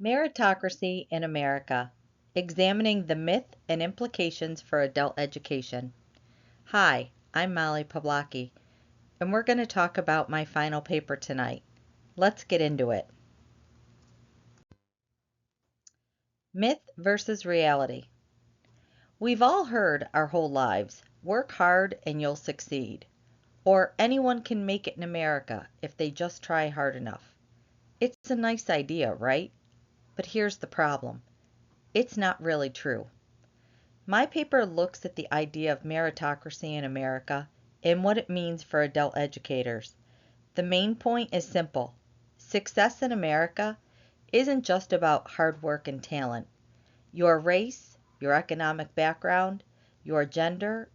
Meritocracy in America, examining the myth and implications for adult education. Hi, I'm Molly Pawlacki, and we're going to talk about my final paper tonight. Let's get into it. Myth versus reality. We've all heard our whole lives, work hard and you'll succeed, or anyone can make it in America if they just try hard enough. It's a nice idea, right? But here's the problem. It's not really true. My paper looks at the idea of meritocracy in America and what it means for adult educators. The main point is simple. Success in America isn't just about hard work and talent. Your race, your economic background, your gender,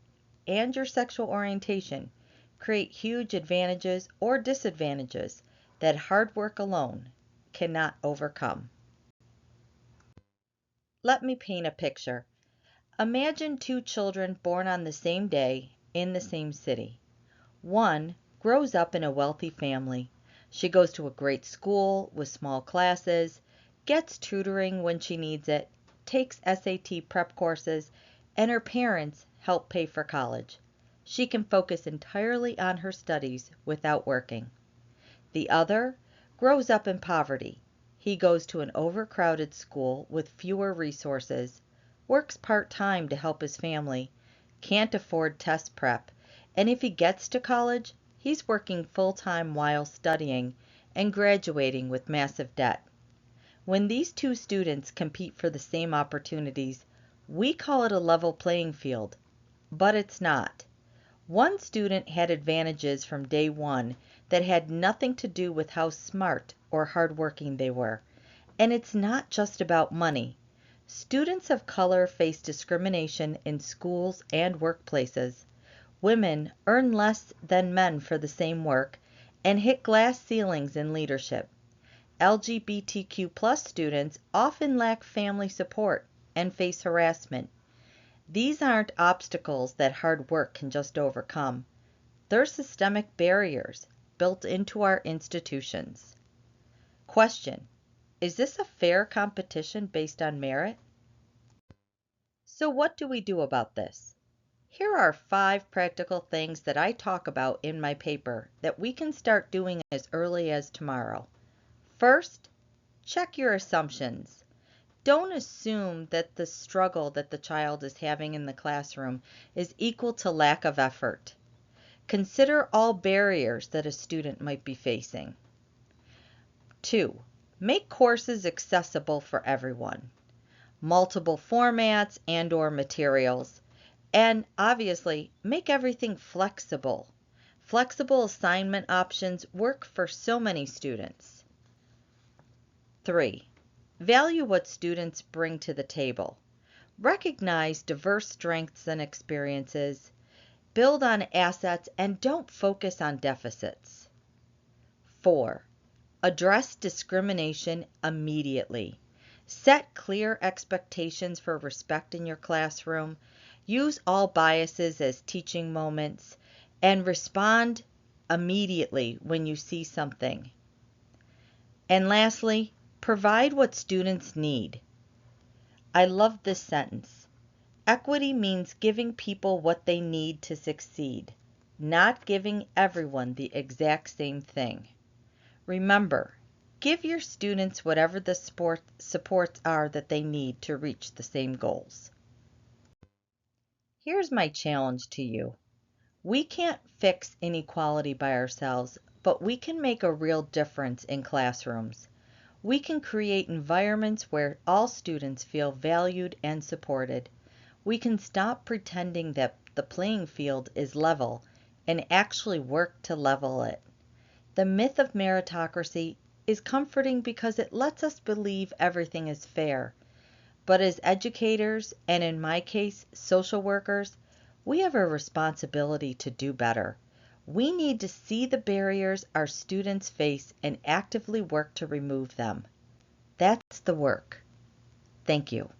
and your sexual orientation create huge advantages or disadvantages that hard work alone cannot overcome. Let me paint a picture. Imagine two children born on the same day in the same city. One grows up in a wealthy family. She goes to a great school with small classes, gets tutoring when she needs it, takes SAT prep courses, and her parents help pay for college. She can focus entirely on her studies without working. The other grows up in poverty. He goes to an overcrowded school with fewer resources, works part-time to help his family, can't afford test prep, and if he gets to college, he's working full-time while studying and graduating with massive debt. When these two students compete for the same opportunities, we call it a level playing field, but it's not. One student had advantages from day one that had nothing to do with how smart or hardworking they were. And it's not just about money. Students of color face discrimination in schools and workplaces. Women earn less than men for the same work and hit glass ceilings in leadership. LGBTQ+ students often lack family support and face harassment. These aren't obstacles that hard work can just overcome. They're systemic barriers built into our institutions. Question: is this a fair competition based on merit? So what do we do about this? Here are 5 practical things that I talk about in my paper that we can start doing as early as tomorrow. First, check your assumptions. Don't assume that the struggle that the child is having in the classroom is equal to lack of effort. Consider all barriers that a student might be facing. 2. Make courses accessible for everyone. Multiple formats and/or materials. And obviously, make everything flexible. Flexible assignment options work for so many students. 3. Value what students bring to the table. Recognize diverse strengths and experiences. Build on assets and don't focus on deficits. 4. Address discrimination immediately. Set clear expectations for respect in your classroom. Use all biases as teaching moments and respond immediately when you see something. And lastly, provide what students need. I love this sentence. Equity means giving people what they need to succeed, not giving everyone the exact same thing. Remember, give your students whatever the supports are that they need to reach the same goals. Here's my challenge to you. We can't fix inequality by ourselves, but we can make a real difference in classrooms. We can create environments where all students feel valued and supported. We can stop pretending that the playing field is level and actually work to level it. The myth of meritocracy is comforting because it lets us believe everything is fair. But as educators, and in my case, social workers, we have a responsibility to do better. We need to see the barriers our students face and actively work to remove them. That's the work. Thank you.